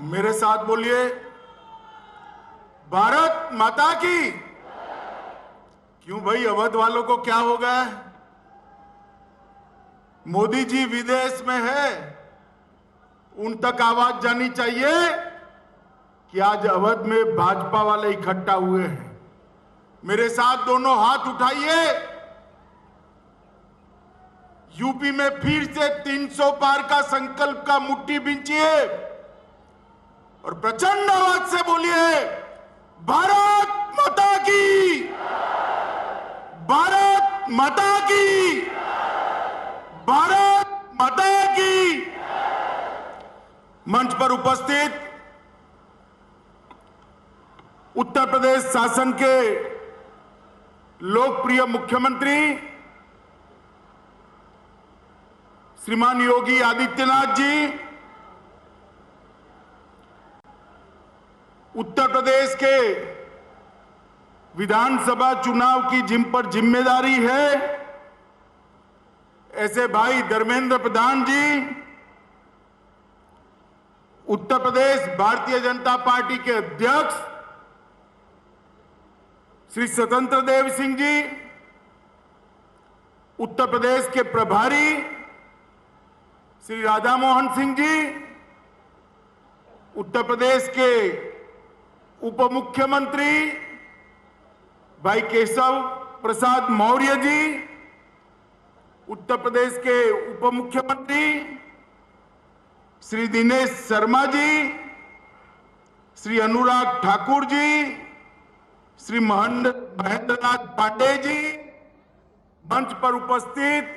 मेरे साथ बोलिए, भारत माता की। क्यों भाई, अवध वालों को क्या हो गया है? मोदी जी विदेश में है, उन तक आवाज जानी चाहिए कि आज अवध में भाजपा वाले इकट्ठा हुए हैं। मेरे साथ दोनों हाथ उठाइए। यूपी में फिर से 300 पार का संकल्प का मुट्ठी बिंचिए और प्रचंड आवाज से बोलिए, भारत माता की, भारत माता की, भारत माता की। मंच पर उपस्थित उत्तर प्रदेश शासन के लोकप्रिय मुख्यमंत्री श्रीमान योगी आदित्यनाथ जी, उत्तर प्रदेश के विधानसभा चुनाव की जिन पर जिम्मेदारी है, ऐसे भाई धर्मेंद्र प्रधान जी, उत्तर प्रदेश भारतीय जनता पार्टी के अध्यक्ष श्री स्वतंत्र देव सिंह जी, उत्तर प्रदेश के प्रभारी श्री राधा मोहन सिंह जी, उत्तर प्रदेश के उप मुख्यमंत्री भाई केशव प्रसाद मौर्य जी, उत्तर प्रदेश के उप मुख्यमंत्री श्री दिनेश शर्मा जी, श्री अनुराग ठाकुर जी, श्री महेंद्रनाथ पांडे जी, मंच पर उपस्थित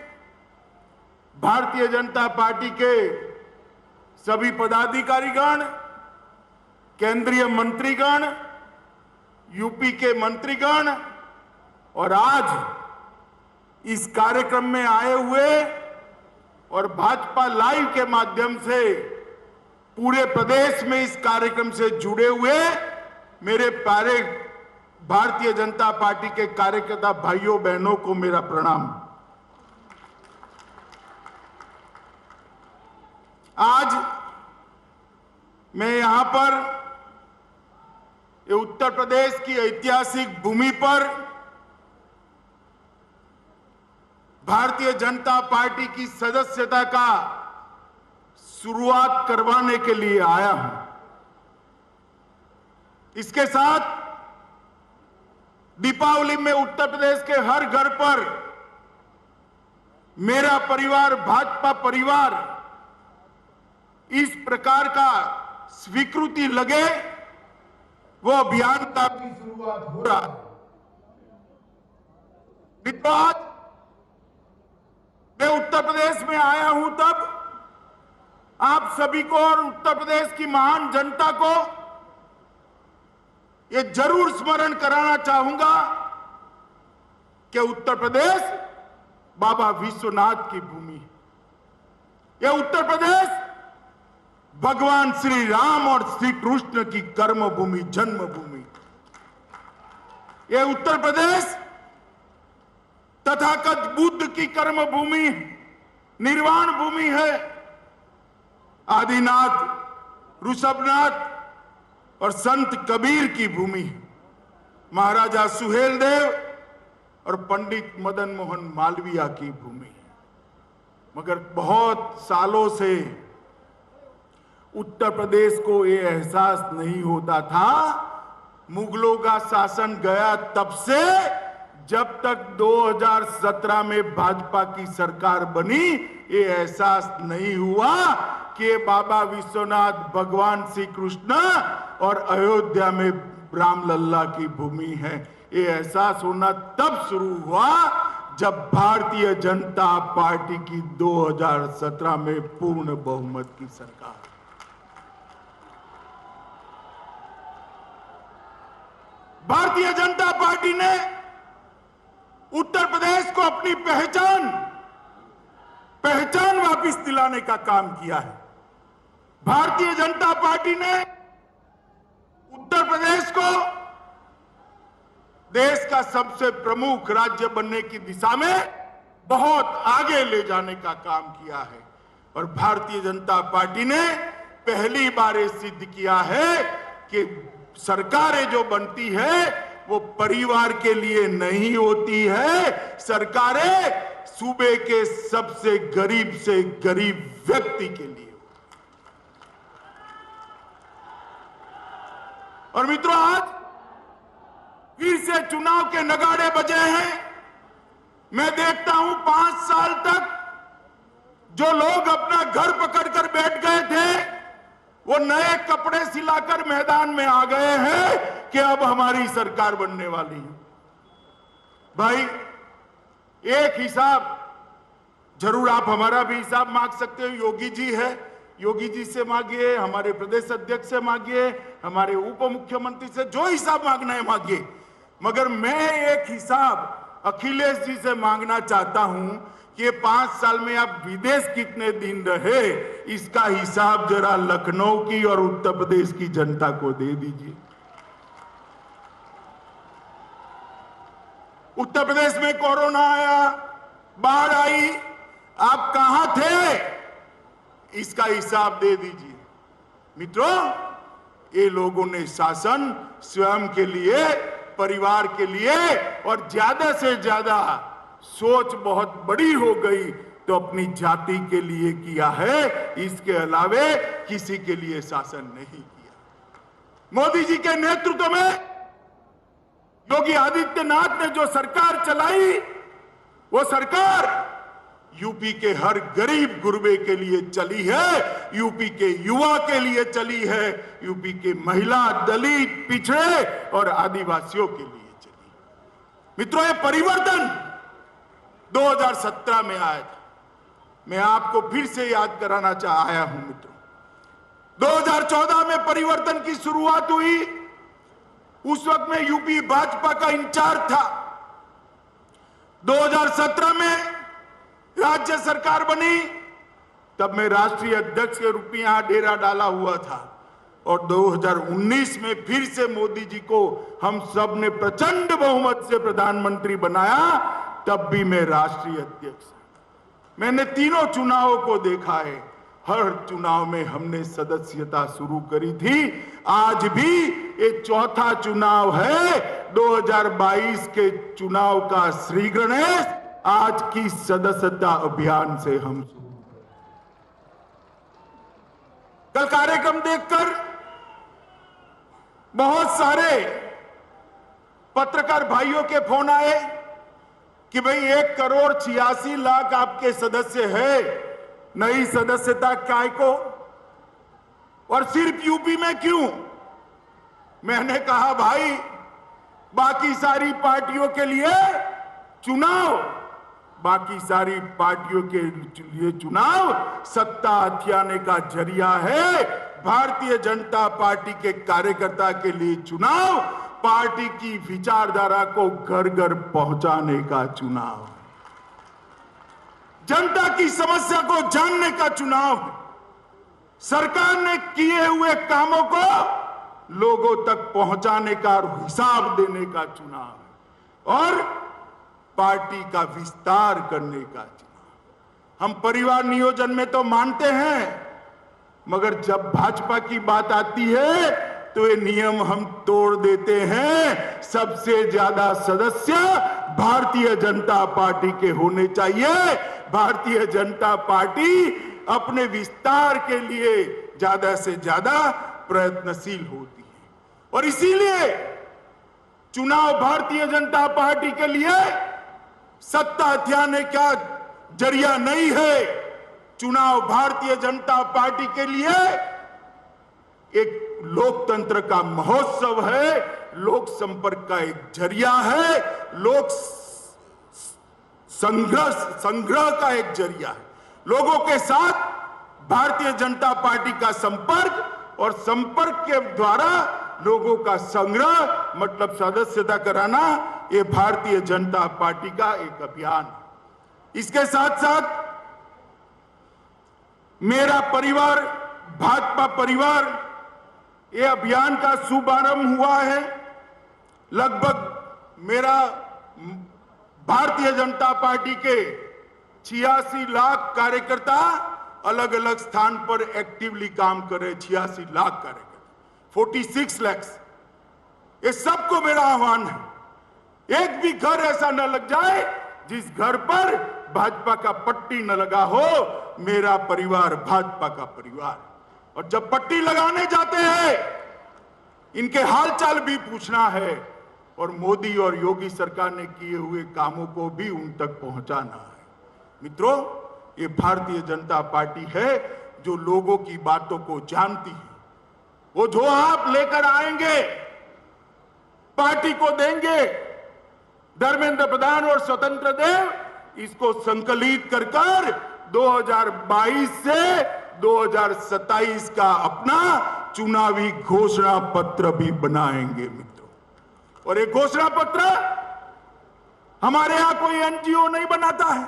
भारतीय जनता पार्टी के सभी पदाधिकारीगण, केंद्रीय मंत्रीगण, यूपी के मंत्रीगण और आज इस कार्यक्रम में आए हुए और भाजपा लाइव के माध्यम से पूरे प्रदेश में इस कार्यक्रम से जुड़े हुए मेरे प्यारे भारतीय जनता पार्टी के कार्यकर्ता भाइयों बहनों को मेरा प्रणाम। आज मैं यहां पर ये उत्तर प्रदेश की ऐतिहासिक भूमि पर भारतीय जनता पार्टी की सदस्यता का शुरुआत करवाने के लिए आया हूं। इसके साथ दीपावली में उत्तर प्रदेश के हर घर पर मेरा परिवार, भाजपा परिवार, इस प्रकार का स्वीकृति लगे वो अभियान का भी शुरुआत हो रहा है। मित्रों, आज मैं उत्तर प्रदेश में आया हूं तब आप सभी को और उत्तर प्रदेश की महान जनता को ये जरूर स्मरण कराना चाहूंगा कि उत्तर प्रदेश बाबा विश्वनाथ की भूमि है। यह उत्तर प्रदेश भगवान श्री राम और श्री कृष्ण की कर्म भूमि, जन्मभूमि। यह उत्तर प्रदेश तथागत बुद्ध की कर्म भूमि, निर्वाण भूमि है। आदिनाथ, ऋषभनाथ और संत कबीर की भूमि, महाराजा सुहेलदेव और पंडित मदन मोहन मालवीय की भूमि। मगर बहुत सालों से उत्तर प्रदेश को ये एहसास नहीं होता था। मुगलों का शासन गया तब से, जब तक 2017 में भाजपा की सरकार बनी, ये एहसास नहीं हुआ कि बाबा विश्वनाथ भगवान श्री कृष्ण और अयोध्या में रामलल्ला की भूमि है। ये एहसास होना तब शुरू हुआ जब भारतीय जनता पार्टी की 2017 में पूर्ण बहुमत की सरकार। भारतीय जनता पार्टी ने उत्तर प्रदेश को अपनी पहचान वापस दिलाने का काम किया है। भारतीय जनता पार्टी ने उत्तर प्रदेश को देश का सबसे प्रमुख राज्य बनने की दिशा में बहुत आगे ले जाने का काम किया है। और भारतीय जनता पार्टी ने पहली बार ये सिद्ध किया है कि सरकारें जो बनती है वो परिवार के लिए नहीं होती है, सरकारें सूबे के सबसे गरीब से गरीब व्यक्ति के लिए। और मित्रों, आज फिर से चुनाव के नगाड़े बजे हैं। मैं देखता हूं 5 साल तक जो लोग अपना घर पकड़कर बैठ गए थे, वो नए कपड़े सिलाकर मैदान में आ गए हैं कि अब हमारी सरकार बनने वाली है। भाई, एक हिसाब जरूर आप हमारा भी हिसाब मांग सकते हो। योगी जी है, योगी जी से मांगिए, हमारे प्रदेश अध्यक्ष से मांगिए, हमारे उप मुख्यमंत्री से, जो हिसाब मांगना है मांगिए। मगर मैं एक हिसाब अखिलेश जी से मांगना चाहता हूं कि 5 साल में आप विदेश कितने दिन रहे, इसका हिसाब जरा लखनऊ की और उत्तर प्रदेश की जनता को दे दीजिए। उत्तर प्रदेश में कोरोना आया, बाढ़ आई, आप कहां थे, इसका हिसाब दे दीजिए। मित्रों, ये लोगों ने शासन स्वयं के लिए, परिवार के लिए, और ज्यादा से ज्यादा सोच बहुत बड़ी हो गई तो अपनी जाति के लिए किया है, इसके अलावे किसी के लिए शासन नहीं किया। मोदी जी के नेतृत्व में योगी आदित्यनाथ ने जो सरकार चलाई, वो सरकार यूपी के हर गरीब गुरबे के लिए चली है, यूपी के युवा के लिए चली है, यूपी के महिला, दलित, पिछड़े और आदिवासियों के लिए चली। मित्रों, ये परिवर्तन 2017 में आया था। मैं आपको फिर से याद कराना आया हूं मित्रों। 2014 में परिवर्तन की शुरुआत हुई। उस वक्त में यूपी भाजपा का इंचार्ज था। 2017 में राज्य सरकार बनी, तब मैं राष्ट्रीय अध्यक्ष के रूप में यहां डेरा डाला हुआ था। और 2019 में फिर से मोदी जी को हम सब ने प्रचंड बहुमत से प्रधानमंत्री बनाया, तब भी मैं राष्ट्रीय अध्यक्ष। मैंने तीनों चुनावों को देखा है। हर चुनाव में हमने सदस्यता शुरू करी थी। आज भी ये चौथा चुनाव है। 2022 के चुनाव का श्री गणेश आज की सदस्यता अभियान से हम कल कार्यक्रम देखकर बहुत सारे पत्रकार भाइयों के फोन आए कि भाई 1,86,00,000 आपके सदस्य है, नई सदस्यता काय को, और सिर्फ यूपी में क्यों? मैंने कहा भाई, बाकी सारी पार्टियों के लिए चुनाव, बाकी सारी पार्टियों के लिए चुनाव सत्ता हथियाने का जरिया है। भारतीय जनता पार्टी के कार्यकर्ता के लिए चुनाव पार्टी की विचारधारा को घर घर पहुंचाने का चुनाव, जनता की समस्या को जानने का चुनाव, सरकार ने किए हुए कामों को लोगों तक पहुंचाने का हिसाब देने का चुनाव और पार्टी का विस्तार करने का चुनाव। हम परिवार नियोजन में तो मानते हैं, मगर जब भाजपा की बात आती है तो ये नियम हम तोड़ देते हैं। सबसे ज्यादा सदस्य भारतीय जनता पार्टी के होने चाहिए। भारतीय जनता पार्टी अपने विस्तार के लिए ज्यादा से ज्यादा प्रयत्नशील होती है और इसीलिए चुनाव भारतीय जनता पार्टी के लिए सत्ता हथियाने का जरिया नहीं है। चुनाव भारतीय जनता पार्टी के लिए एक लोकतंत्र का महोत्सव है, लोक संपर्क का एक जरिया है, लोक संग्रह का एक जरिया है। लोगों के साथ भारतीय जनता पार्टी का संपर्क और संपर्क के द्वारा लोगों का संग्रह मतलब सदस्यता कराना, ये भारतीय जनता पार्टी का एक अभियान है। इसके साथ साथ मेरा परिवार भाजपा परिवार, ये अभियान का शुभारंभ हुआ है। लगभग मेरा भारतीय जनता पार्टी के 86 लाख कार्यकर्ता अलग अलग स्थान पर एक्टिवली काम कर रहे 86 लाख कार्यकर्ता, 46 लाख। ये सबको मेरा आह्वान है, एक भी घर ऐसा न लग जाए जिस घर पर भाजपा का पट्टी न लगा हो। मेरा परिवार भाजपा का परिवार, और जब पट्टी लगाने जाते हैं इनके हालचाल भी पूछना है, और मोदी और योगी सरकार ने किए हुए कामों को भी उन तक पहुंचाना है। मित्रों, ये भारतीय जनता पार्टी है जो लोगों की बातों को जानती है। वो जो आप लेकर आएंगे पार्टी को देंगे। धर्मेंद्र प्रधान और स्वतंत्र देव इसको संकलित कर 2022 से 2027 का अपना चुनावी घोषणा पत्र भी बनाएंगे मित्रों। और ये घोषणा पत्र हमारे यहां कोई एनजीओ नहीं बनाता है,